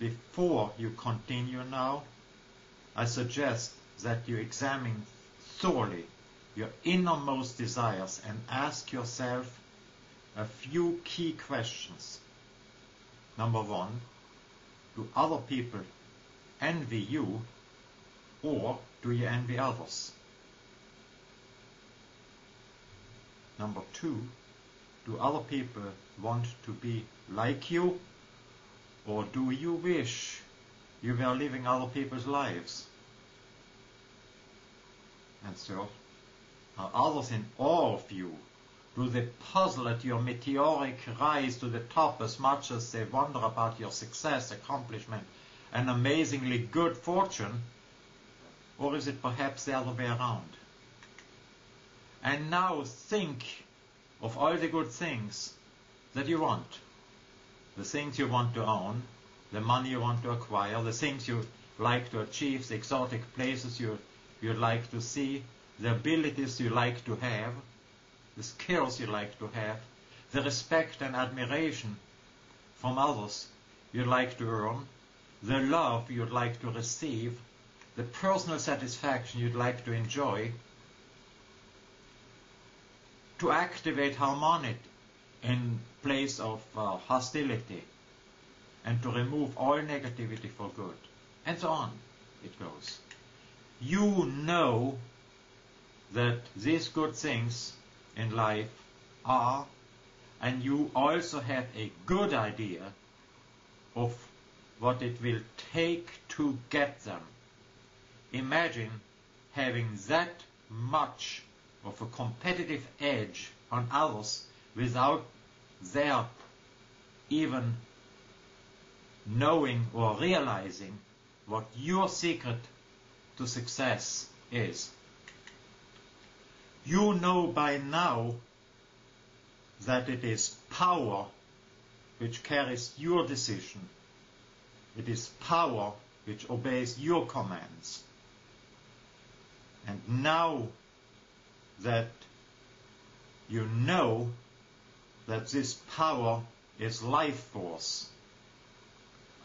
before you continue now, I suggest that you examine thoroughly your innermost desires and ask yourself a few key questions. Number one, do other people envy you, or do you envy others? Number two, do other people want to be like you, or do you wish you were living other people's lives? And third, are others in awe of you? Do they puzzle at your meteoric rise to the top as much as they wonder about your success, accomplishment, and amazingly good fortune? Or is it perhaps the other way around? And now think of all the good things that you want. The things you want to own, the money you want to acquire, the things you like to achieve, the exotic places you'd like to see, the abilities you like to have, the skills you like to have, the respect and admiration from others you'd like to earn, the love you'd like to receive, the personal satisfaction you'd like to enjoy, to activate harmony in place of hostility, and to remove all negativity for good, and so on it goes. You know that these good things in life are, and you also have a good idea of what it will take to get them. Imagine having that much of a competitive edge on others without their even knowing or realizing what your secret to success is. You know by now that it is power which carries your decision. It is power which obeys your commands. And now that you know that this power is life force,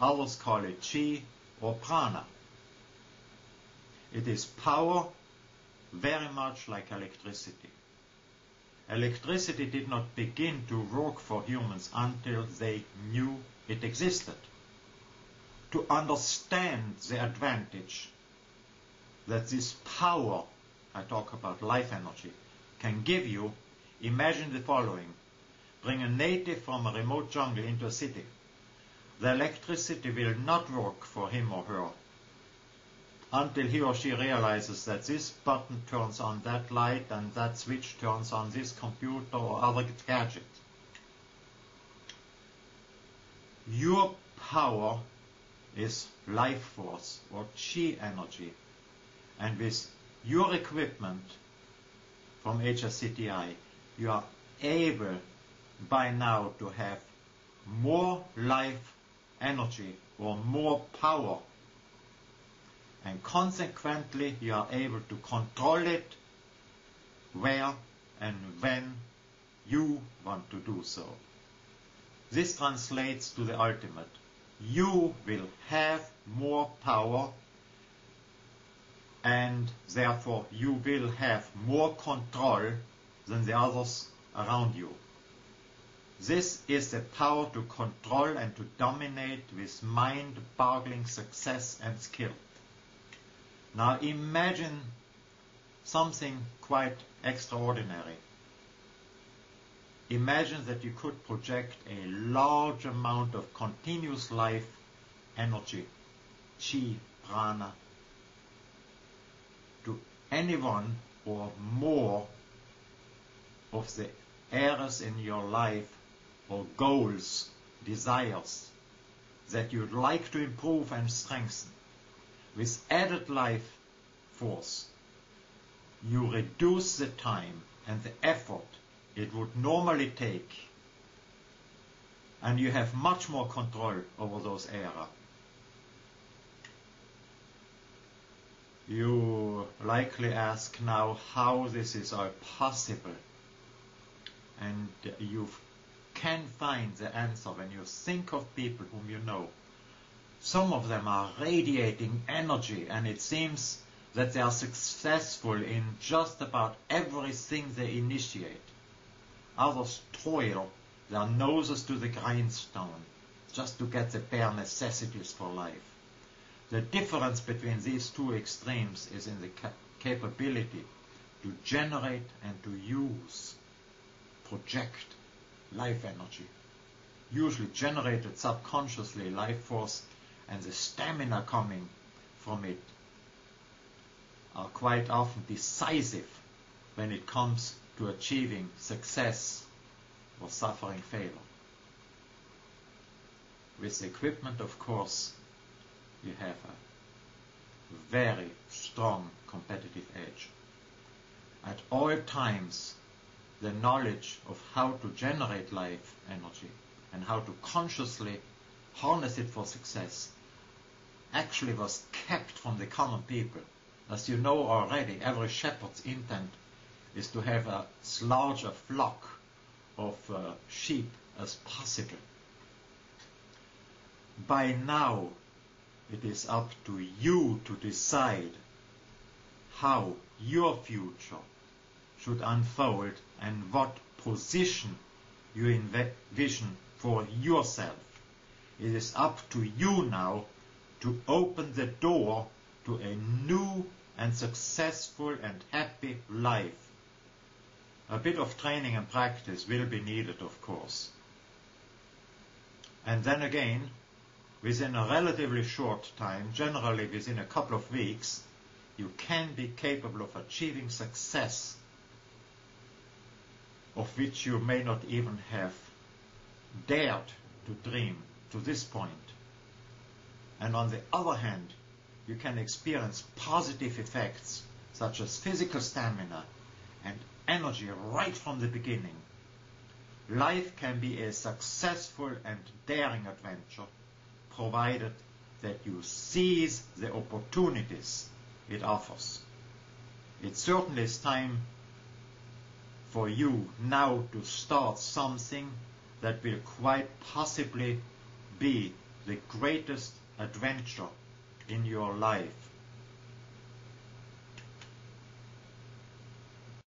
others call it chi or prana. It is power very much like electricity. Electricity did not begin to work for humans until they knew it existed. To understand the advantage that this power, I talk about life energy, can give you, imagine the following. Bring a native from a remote jungle into a city. The electricity will not work for him or her until he or she realizes that this button turns on that light and that switch turns on this computer or other gadget. Your power is life force or chi energy, and with your equipment from HSCTI you are able by now to have more life energy or more power, and consequently you are able to control it where and when you want to do so. This translates to the ultimate. You will have more power, and therefore you will have more control than the others around you. This is the power to control and to dominate with mind-boggling success and skill. Now imagine something quite extraordinary. Imagine that you could project a large amount of continuous life energy, chi, prana, to anyone or more of the areas in your life or goals, desires that you'd like to improve and strengthen. With added life force, you reduce the time and the effort it would normally take, and you have much more control over those areas. You likely ask now how this is all possible, and you can find the answer when you think of people whom you know. Some of them are radiating energy, and it seems that they are successful in just about everything they initiate. Others toil their noses to the grindstone just to get the bare necessities for life. The difference between these two extremes is in the capability to generate and to use, project life energy, usually generated subconsciously, life force, and the stamina coming from it are quite often decisive when it comes to achieving success or suffering failure. With equipment, of course, you have a very strong competitive edge. At all times, the knowledge of how to generate life energy and how to consciously harness it for success actually was kept from the common people. As you know already, every shepherd's intent is to have as large a flock of sheep as possible. By now, it is up to you to decide how your future should unfold and what position you envision for yourself. It is up to you now to open the door to a new and successful and happy life. A bit of training and practice will be needed, of course. And then again, within a relatively short time, generally within a couple of weeks, you can be capable of achieving success of which you may not even have dared to dream to this point. And on the other hand, you can experience positive effects such as physical stamina and energy right from the beginning. Life can be a successful and daring adventure, provided that you seize the opportunities it offers. It certainly is time for you now to start something that will quite possibly be the greatest adventure in your life.